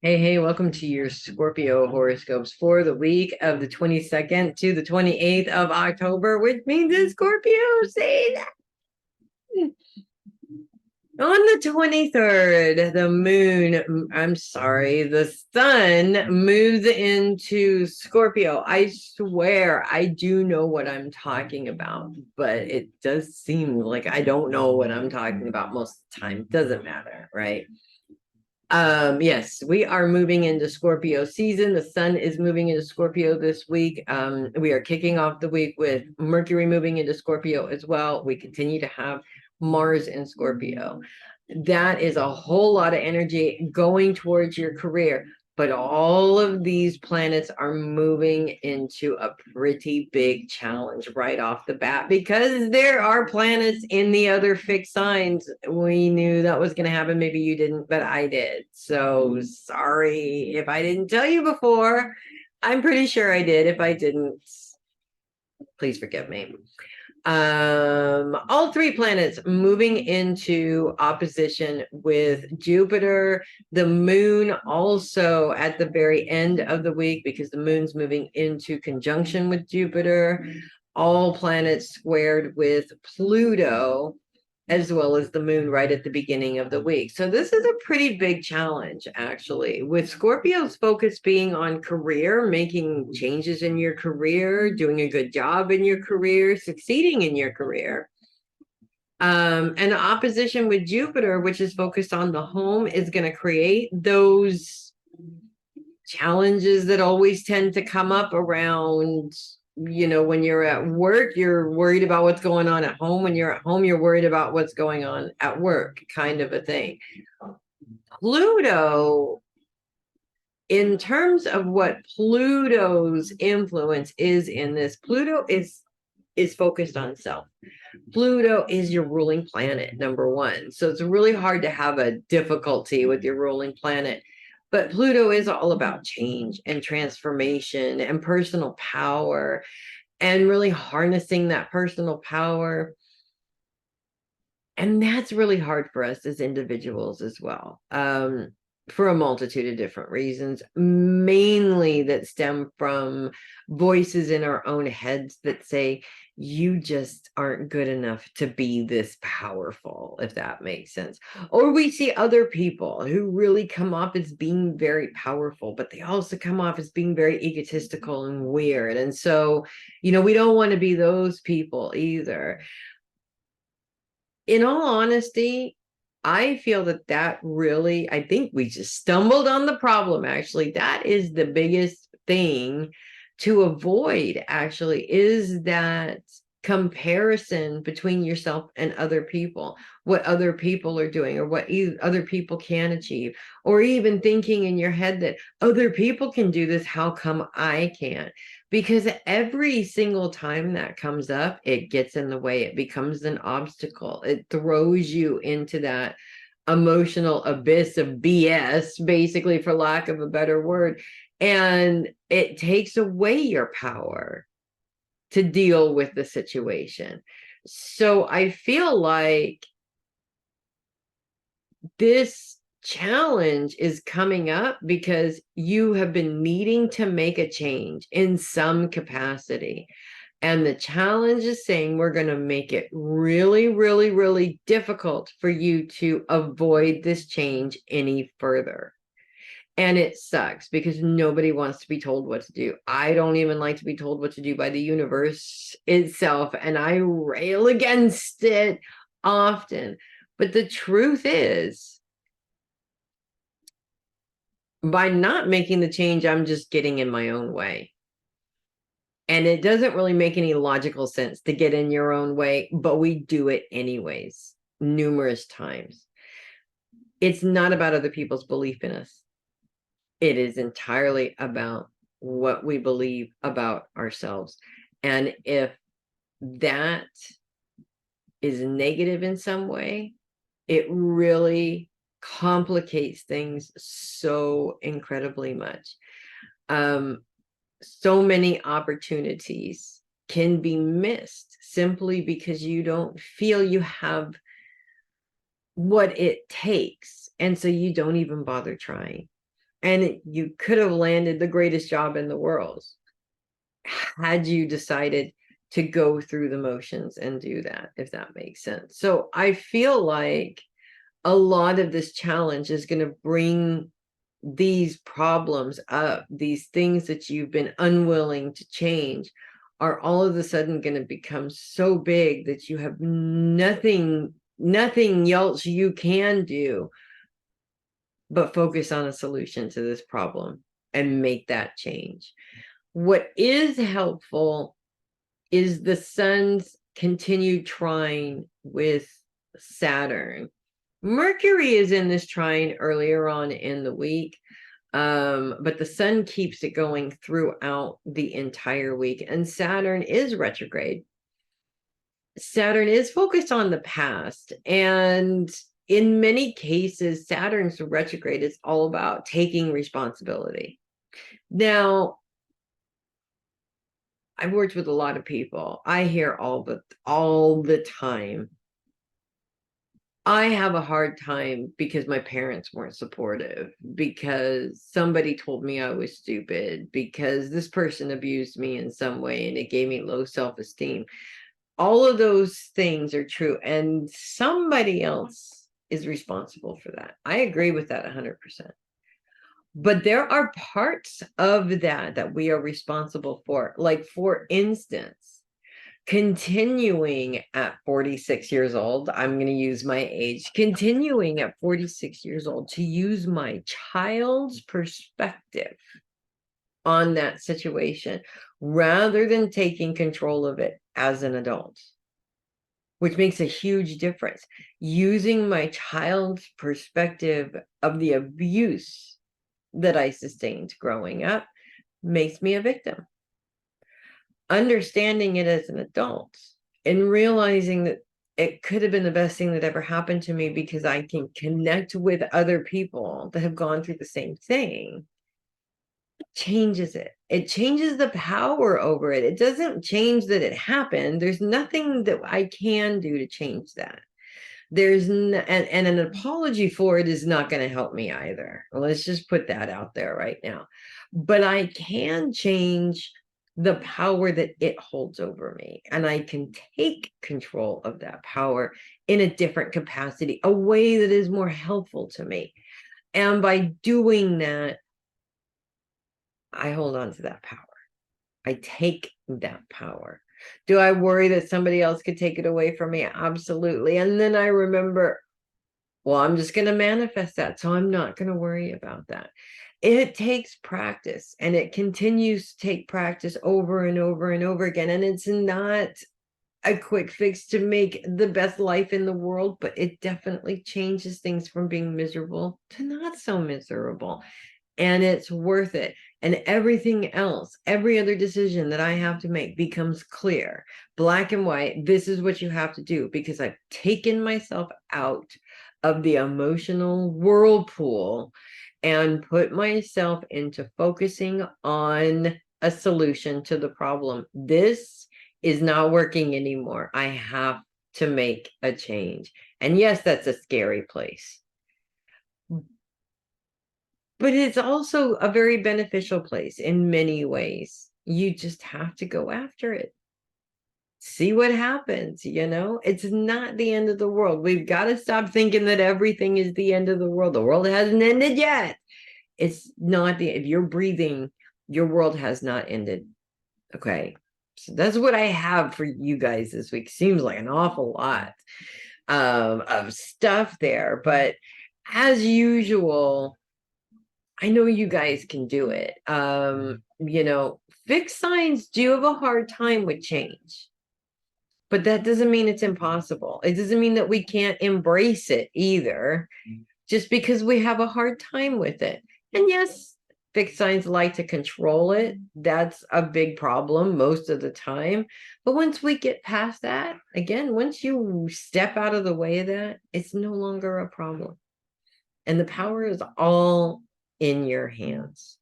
Hey, welcome to your Scorpio horoscopes for the week of the 22nd to the 28th of October, which means it's Scorpio season. On the 23rd, the sun moves into Scorpio. I swear I do know what I'm talking about, but it does seem like I don't know what I'm talking about most of the time. Doesn't matter, right? Yes, we are moving into Scorpio season. The sun is moving into Scorpio this week. We are kicking off the week with Mercury moving into Scorpio as well. We continue to have Mars in Scorpio. That is a whole lot of energy going towards your career. But all of these planets are moving into a pretty big challenge right off the bat because there are planets in the other fixed signs. We knew that was going to happen. Maybe you didn't, but I did. So sorry if I didn't tell you before. I'm pretty sure I did. If I didn't, please forgive me. All three planets moving into opposition with Jupiter, the moon also at the very end of the week because the moon's moving into conjunction with Jupiter, all planets squared with Pluto, as well as the moon right at the beginning of the week. So this is a pretty big challenge, actually, with Scorpio's focus being on career, making changes in your career, doing a good job in your career, succeeding in your career. And opposition with Jupiter, which is focused on the home, is going to create those challenges that always tend to come up around, when you're at work, you're worried about what's going on at home. When you're at home, you're worried about what's going on at work, kind of a thing. Pluto, in terms of what Pluto's influence is in this, Pluto is focused on self. Pluto is your ruling planet, number one. So it's really hard to have a difficulty with your ruling planet. But Pluto is all about change and transformation and personal power and really harnessing that personal power. And that's really hard for us as individuals as well, for a multitude of different reasons, mainly that stem from voices in our own heads that say, you just aren't good enough to be this powerful, if that makes sense. Or we see other people who really come off as being very powerful, but they also come off as being very egotistical and weird. And so, we don't want to be those people either. In all honesty, I feel that really, I think we just stumbled on the problem, actually. That is the biggest thing to avoid, actually, is that comparison between yourself and other people, what other people are doing or what other people can achieve, or even thinking in your head that other people can do this, how come I can't? Because every single time that comes up, it gets in the way. It becomes an obstacle. It throws you into that emotional abyss of BS, basically, for lack of a better word. And it takes away your power to deal with the situation. So I feel like this challenge is coming up because you have been needing to make a change in some capacity. And the challenge is saying we're going to make it really, really, really difficult for you to avoid this change any further. And it sucks because nobody wants to be told what to do. I don't even like to be told what to do by the universe itself, and I rail against it often. But the truth is, by not making the change, I'm just getting in my own way. And it doesn't really make any logical sense to get in your own way, but we do it anyways, numerous times. It's not about other people's belief in us. It is entirely about what we believe about ourselves. And if that is negative in some way, it really complicates things so incredibly much. So many opportunities can be missed simply because you don't feel you have what it takes. And so you don't even bother trying. And you could have landed the greatest job in the world had you decided to go through the motions and do that, if that makes sense. So I feel like a lot of this challenge is going to bring these problems up, these things that you've been unwilling to change are all of a sudden going to become so big that you have nothing else you can do but focus on a solution to this problem and make that change. What is helpful is the sun's continued trine with Saturn. Mercury is in this trine earlier on in the week, but the sun keeps it going throughout the entire week, and Saturn is retrograde. Saturn is focused on the past, and in many cases, Saturn's retrograde is all about taking responsibility. Now, I've worked with a lot of people. I hear all the time, I have a hard time because my parents weren't supportive, because somebody told me I was stupid, because this person abused me in some way and it gave me low self-esteem. All of those things are true, and somebody else is responsible for that. I agree with that 100%. But there are parts of that we are responsible for. Like, for instance, continuing at 46 years old, I'm going to use my age, continuing at 46 years old to use my child's perspective on that situation rather than taking control of it as an adult, which makes a huge difference. Using my child's perspective of the abuse that I sustained growing up makes me a victim. Understanding it as an adult and realizing that it could have been the best thing that ever happened to me because I can connect with other people that have gone through the same thing changes it. It changes the power over it. It doesn't change that it happened. There's nothing that I can do to change that. There's and an apology for it is not going to help me either. Let's just put that out there right now. But I can change the power that it holds over me, and I can take control of that power in a different capacity, a way that is more helpful to me. And by doing that, I hold on to that power. I take that power. Do I worry that somebody else could take it away from me? Absolutely. And then I remember, well, I'm just going to manifest that, so I'm not going to worry about that. It takes practice, and it continues to take practice over and over and over again. And it's not a quick fix to make the best life in the world, but it definitely changes things from being miserable to not so miserable. And it's worth it. And everything else, every other decision that I have to make becomes clear, black and white. This is what you have to do, because I've taken myself out of the emotional whirlpool and put myself into focusing on a solution to the problem. This is not working anymore. I have to make a change. And yes, that's a scary place. But it's also a very beneficial place in many ways. You just have to go after it. See what happens, you know? It's not the end of the world. We've got to stop thinking that everything is the end of the world. The world hasn't ended yet. It's not if you're breathing, your world has not ended. Okay. So that's what I have for you guys this week. Seems like an awful lot of stuff there, but as usual, I know you guys can do it. You know, fixed signs do have a hard time with change, but that doesn't mean it's impossible. It doesn't mean that we can't embrace it either, just because we have a hard time with it. And yes, fixed signs like to control it. That's a big problem most of the time. But once we get past that, again, once you step out of the way of that, it's no longer a problem. And the power is all in your hands.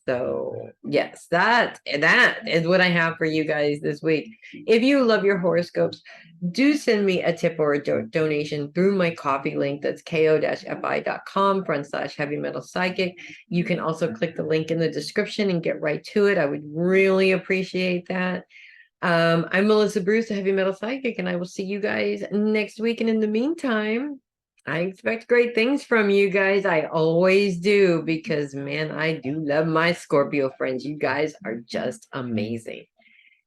So yes, that is what I have for you guys this week. If you love your horoscopes, do send me a tip or a donation through my coffee link. That's ko-fi.com/heavy metal psychic. You can also click the link in the description and get right to it. I would really appreciate that. I'm Melissa Bruce, a heavy metal psychic, and I will see you guys next week. And in the meantime, I expect great things from you guys. I always do, because man, I do love my Scorpio friends. You guys are just amazing.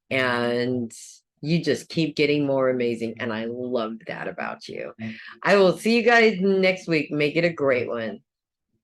And you just keep getting more amazing. And I love that about you. I will see you guys next week. Make it a great one.